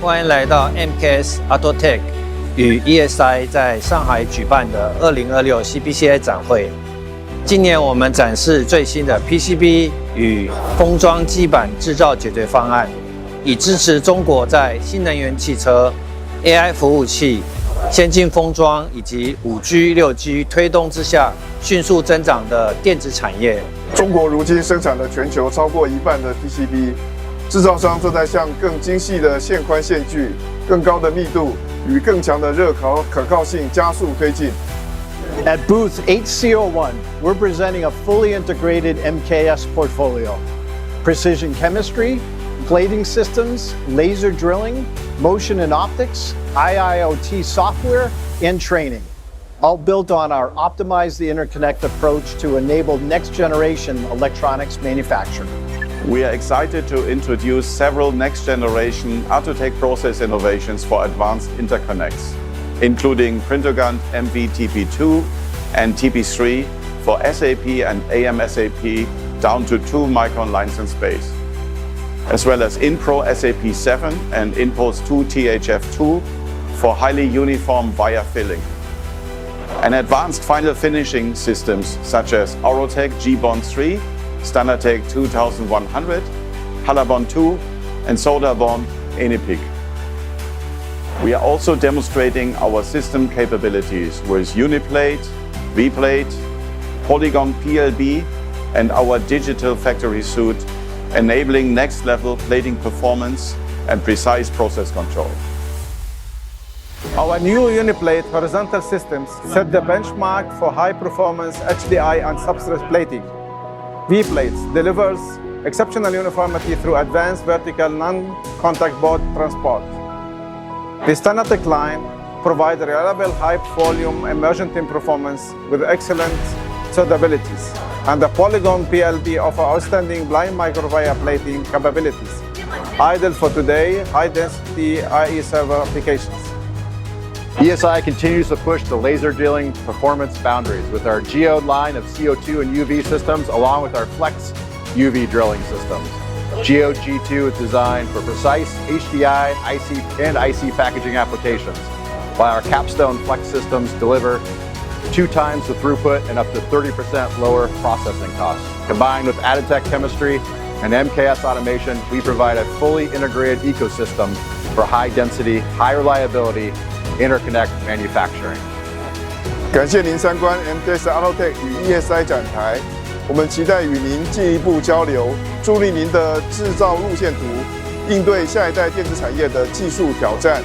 欢迎来到 MKS Atotech 与 ESI 在上海举办的2026 CPCA 展会。今年我们展示最新的 PCB 与封装基板制造解决方案，以支持中国在新能源汽车、AI 服务器、先进封装以及5G、6G 推动之下迅速增长的电子产业。中国如今生产了全球超过1半的 PCB。 制造商正在向更精细的线宽线距、更高的密度与更强的热可靠性加速推进。At booth 8C01, we're presenting a fully integrated MKS portfolio: precision chemistry, plating systems, laser drilling, motion and optics, IIoT software, and training, all built on our Optimize the Interconnect approach to enable next-generation electronics manufacturing. We are excited to introduce several next-generation Atotech process innovations for advanced interconnects, including Printergun MV-TP2 and TP3 for SAP and AMSAP down to 2 micron lines in space, as well as InPro SAP7 and InPost 2 THF2 for highly uniform wire filling, and advanced final finishing systems such as Orotech G-Bond 3, Standardtech 2100, Halabond 2, and Soldabond Enipig. We are also demonstrating our system capabilities with Uniplate, V-Plate, Polygon PLB, and our digital factory suite, enabling next-level plating performance and precise process control. Our new Uniplate horizontal systems set the benchmark for high-performance HDI and substrate plating. V-Plates delivers exceptional uniformity through advanced vertical non-contact board transport. The Standardtech line provides reliable high-volume immersion team performance with excellent suitabilities, and the Polygon PLB offers outstanding blind microwire plating capabilities, ideal for today high-density IE server applications. ESI continues to push the laser drilling performance boundaries with our Geode line of CO2 and UV systems, along with our Flex UV drilling systems. Geode G2 is designed for precise HDI, IC, and IC packaging applications, while our Capstone Flex systems deliver 2 times the throughput and up to 30% lower processing costs. Combined with Atotech chemistry and MKS automation, we provide a fully integrated ecosystem for high density, high reliability interconnect manufacturing. 感谢您参观 MKS Atotech 与 ESI 展台，我们期待与您进一步交流，助力您的制造路线图，应对下一代电子产业的技术挑战。